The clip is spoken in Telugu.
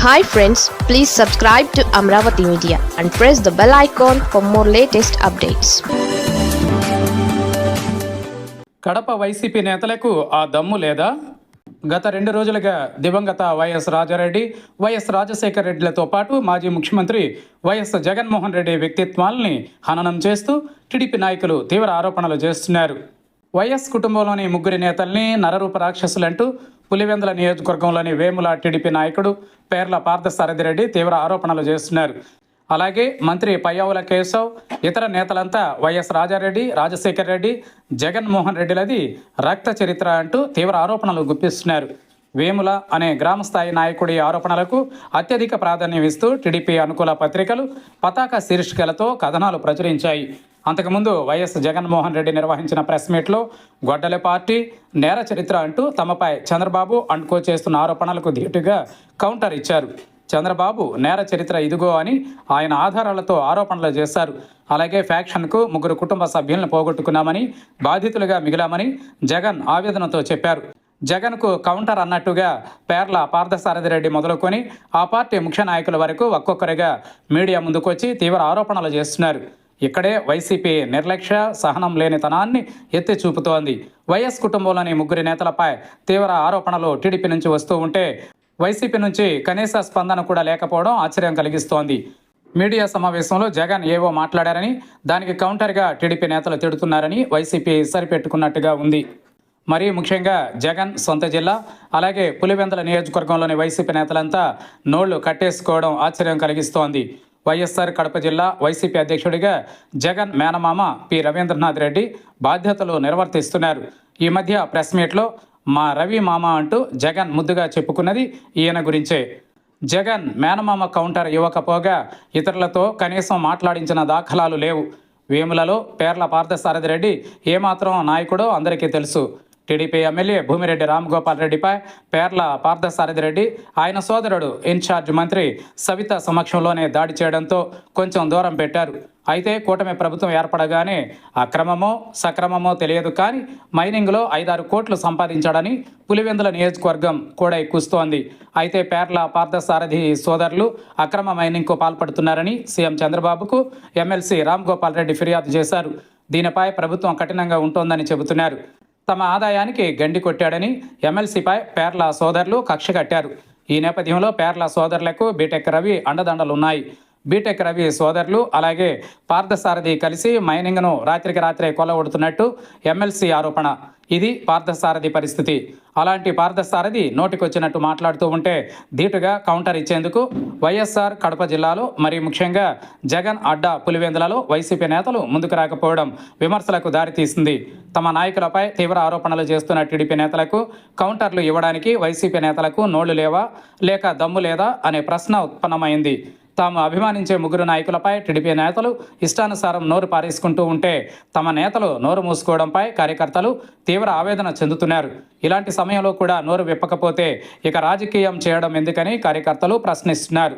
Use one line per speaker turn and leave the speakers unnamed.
Hi friends, please subscribe to Amravati Media and press the bell icon for more latest updates.
Kadapa YCP నేతలకు ఆ దమ్ము లేదా? గత 2 రోజులుగా దివంగత వైఎస్ రాజారెడ్డి, వైఎస్ రాజశేఖర రెడ్డిలతో పాటు మాజీ ముఖ్యమంత్రి వైఎస్ జగన్మోహన్ రెడ్డి వ్యక్తిత్వాల్ని హననం చేస్తూ టీడీపీ నాయకులు తీవ్ర ఆరోపణలు చేస్తున్నారు. వైఎస్ కుటుంబంలోని ముగ్గురి నేతల్ని నరరూప రాక్షసులంటూ పులివెందుల నియోజకవర్గంలోని వేముల టీడీపీ నాయకుడు పేర్ల పార్థసారథిరెడ్డి తీవ్ర ఆరోపణలు చేస్తున్నారు. అలాగే మంత్రి పయ్యావుల కేశవ్, ఇతర నేతలంతా వైఎస్ రాజారెడ్డి, రాజశేఖర్ రెడ్డి, జగన్మోహన్ రెడ్డిలది రక్త చరిత్ర అంటూ తీవ్ర ఆరోపణలు గుప్పిస్తున్నారు. వేముల అనే గ్రామస్థాయి నాయకుడి ఆరోపణలకు అత్యధిక ప్రాధాన్యం ఇస్తూ టీడీపీ అనుకూల పత్రికలు పతాక శీర్షికలతో కథనాలు ప్రచురించాయి. అంతకుముందు వైఎస్ జగన్మోహన్ రెడ్డి నిర్వహించిన ప్రెస్ మీట్లో గొడ్డలి పార్టీ, నేర చరిత్ర అంటూ తమపై చంద్రబాబు అండ్కో చేస్తున్న ఆరోపణలకు ధీటుగా కౌంటర్ ఇచ్చారు. చంద్రబాబు నేర చరిత్ర ఇదిగో అని ఆయన ఆధారాలతో ఆరోపణలు చేశారు. అలాగే ఫ్యాక్షన్కు 3 కుటుంబ సభ్యులను పోగొట్టుకున్నామని, బాధితులుగా మిగిలామని జగన్ ఆవేదనతో చెప్పారు. జగన్కు కౌంటర్ అన్నట్టుగా పేర్ల పార్థసారథిరెడ్డి మొదలుకొని ఆ పార్టీ ముఖ్య నాయకుల వరకు ఒక్కొక్కరిగా మీడియా ముందుకొచ్చి తీవ్ర ఆరోపణలు చేస్తున్నారు. ఇక్కడే వైసీపీ నిర్లక్ష్య, సహనం లేనితనాన్ని ఎత్తి చూపుతోంది. వైఎస్ కుటుంబంలోని 3 నేతలపై తీవ్ర ఆరోపణలు టీడీపీ నుంచి వస్తూ ఉంటే వైసీపీ నుంచి కనీస స్పందన కూడా లేకపోవడం ఆశ్చర్యం కలిగిస్తోంది. మీడియా సమావేశంలో జగన్ ఏవో మాట్లాడారని, దానికి కౌంటర్గా టీడీపీ నేతలు తిడుతున్నారని వైసీపీ సరిపెట్టుకున్నట్టుగా ఉంది. మరీ ముఖ్యంగా జగన్ సొంత జిల్లా, అలాగే పులివెందుల నియోజకవర్గంలోని వైసీపీ నేతలంతా నోళ్లు కట్టేసుకోవడం ఆశ్చర్యం కలిగిస్తోంది. వైఎస్ఆర్ కడప జిల్లా వైసీపీ అధ్యక్షుడిగా జగన్ మేనమామ పి రవీంద్రనాథ్ రెడ్డి బాధ్యతలు నిర్వర్తిస్తున్నారు. ఈ మధ్య ప్రెస్ మీట్లో మా రవి మామ అంటూ జగన్ ముద్దుగా చెప్పుకున్నది ఈయన గురించే. జగన్ మేనమామ కౌంటర్ ఇవ్వకపోగా ఇతరులతో కనీసం మాట్లాడించిన దాఖలాలు లేవు. వేములలో పేర్ల పార్థసారథిరెడ్డి ఏమాత్రం నాయకుడో అందరికీ తెలుసు. టీడీపీ ఎమ్మెల్యే భూమిరెడ్డి రామ్గోపాల్ రెడ్డిపై పేర్ల పార్థసారథిరెడ్డి ఆయన సోదరుడు ఇన్ఛార్జ్ మంత్రి సవిత సమక్షంలోనే దాడి చేయడంతో కొంచెం దూరం పెట్టారు. అయితే కూటమి ప్రభుత్వం ఏర్పడగానే అక్రమమో సక్రమమో తెలియదు కానీ మైనింగ్లో 5-6 కోట్లు సంపాదించాడని పులివెందుల నియోజకవర్గం కూడా ఎక్కుస్తోంది. అయితే పేర్ల పార్థసారథి సోదరులు అక్రమ మైనింగ్కు పాల్పడుతున్నారని సీఎం చంద్రబాబుకు ఎమ్మెల్సీ రామ్గోపాల్ రెడ్డి ఫిర్యాదు చేశారు. దీనిపై ప్రభుత్వం కఠినంగా ఉంటోందని చెబుతున్నారు. తమ ఆదాయానికి గండి కొట్టాడని ఎమ్మెల్సీపై పేర్ల సోదరులు కక్ష కట్టారు. ఈ నేపథ్యంలో పేర్ల సోదరులకు బీటెక్ రవి అండదండలున్నాయి. బీటెక్ రవి సోదరులు అలాగే పార్థసారథి కలిసి మైనింగ్ను రాత్రికి రాత్రే కొల్లగొడుతున్నట్టు ఎమ్మెల్సీ ఆరోపణ. ఇది పార్థసారథి పరిస్థితి. అలాంటి పార్థసారథి నోటికొచ్చినట్టు మాట్లాడుతూ ఉంటే ధీటుగా కౌంటర్ ఇచ్చేందుకు వైఎస్ఆర్ కడప జిల్లాలో మరీ ముఖ్యంగా జగన్ అడ్డా పులివెందులలో వైసీపీ నేతలు ముందుకు రాకపోవడం విమర్శలకు దారితీసింది. తమ నాయకులపై తీవ్ర ఆరోపణలు చేస్తున్న టీడీపీ నేతలకు కౌంటర్లు ఇవ్వడానికి వైసీపీ నేతలకు నోళ్లు లేవా, లేక దమ్ము లేదా అనే ప్రశ్న ఉత్పన్నమైంది. తాము అభిమానించే 3 నాయకులపై టీడీపీ నేతలు ఇష్టానుసారం నోరు పారేసుకుంటూ ఉంటే తమ నేతలు నోరు మూసుకోవడంపై కార్యకర్తలు తీవ్ర ఆవేదన చెందుతున్నారు. ఇలాంటి సమయంలో కూడా నోరు విప్పకపోతే ఇక రాజకీయం చేయడం ఎందుకని కార్యకర్తలు ప్రశ్నిస్తున్నారు.